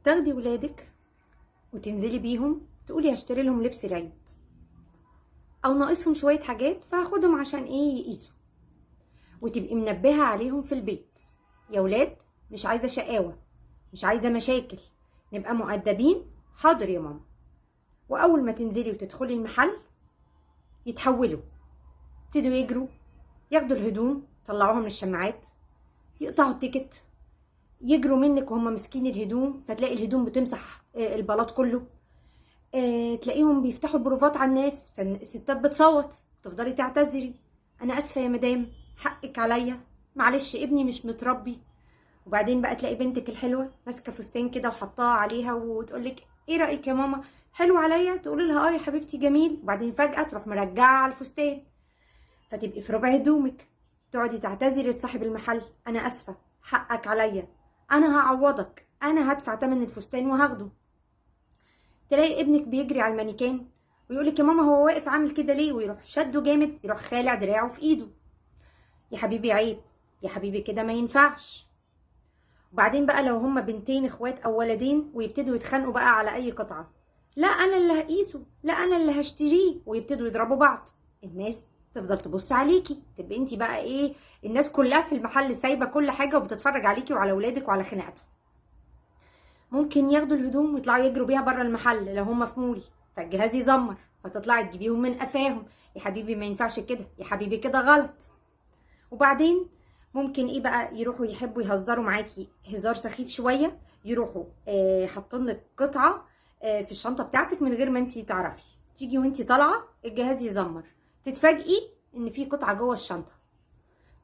تاخدي ولادك وتنزلي بيهم تقولي هشتري لهم لبس العيد، او ناقصهم شويه حاجات فهاخدهم عشان ايه يقيسوا، وتبقي منبهه عليهم في البيت. يا ولاد مش عايزه شقاوه، مش عايزه مشاكل، نبقى مؤدبين. حاضر يا ماما. واول ما تنزلي وتدخلي المحل يتحولوا، يبتدوا يجروا ياخدوا الهدوم، طلعوها من الشماعات، يقطعوا التيكت، يجروا منك وهم ماسكين الهدوم، فتلاقي الهدوم بتمسح البلاط كله. تلاقيهم بيفتحوا بروفات على الناس، فالستات بتصوت، تفضلي تعتذري: انا اسفه يا مدام، حقك عليا، معلش ابني مش متربي. وبعدين بقى تلاقي بنتك الحلوه ماسكه فستان كده وحطاها عليها وتقولك: ايه رايك يا ماما، حلو عليا؟ تقولي لها: اه يا حبيبتي جميل. وبعدين فجاه تروح مرجعه على الفستان، فتبقي في ربع هدومك، تقعدي تعتذري لصاحب المحل: انا اسفه، حقك عليا، انا هعوضك، انا هدفع تمن الفستان وهاخده. تلاقي ابنك بيجري على المانيكان ويقولك: يا ماما هو واقف عامل كده ليه؟ ويروح شده جامد، يروح خالع دراعه في ايده: يا حبيبي عيب، يا حبيبي كده ما ينفعش. وبعدين بقى لو هما بنتين اخوات او ولدين ويبتدوا يتخانقوا بقى على اي قطعه: لا انا اللي هقيسه، لا انا اللي هشتريه، ويبتدوا يضربوا بعض. الناس تفضل تبص عليكي، تبقى انتي بقى ايه، الناس كلها في المحل سايبه كل حاجه وبتتفرج عليكي وعلى ولادك وعلى خناقاتهم. ممكن ياخدوا الهدوم ويطلعوا يجروا بيها بره المحل لو هما في مول، فالجهاز يزمر، فتطلعي تجيبيهم من قفاهم: يا حبيبي ما ينفعش كده، يا حبيبي كده غلط. وبعدين ممكن ايه بقى، يروحوا يحبوا يهزروا معاكي هزار سخيف شويه، يروحوا حاطين لك قطعه في الشنطه بتاعتك من غير ما انتي تعرفي، تيجي وانتي طالعه الجهاز يزمر، تتفاجئي ان في قطعه جوه الشنطه.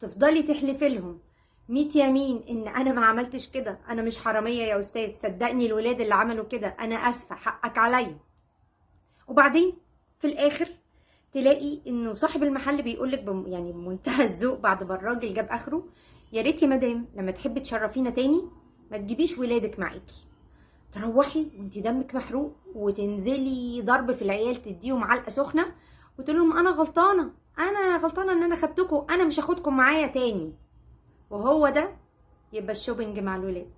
تفضلي تحلفي لهم 100 يمين ان انا ما عملتش كده، انا مش حراميه يا استاذ، صدقني الولاد اللي عملوا كده، انا اسفه، حقك عليا. وبعدين في الاخر تلاقي انه صاحب المحل بيقولك يعني بمنتهى الذوق بعد ما الراجل جاب اخره: يا ريت يا مدام لما تحبي تشرفينا تاني ما تجيبيش ولادك معاكي. تروحي وانت دمك محروق وتنزلي ضرب في العيال، تديهم علقه سخنه وتقول لهم: انا غلطانه، انا غلطانه ان انا خدتكم، انا مش هاخدكم معايا تاني. وهو ده يبقى الشوبينج مع الولاد.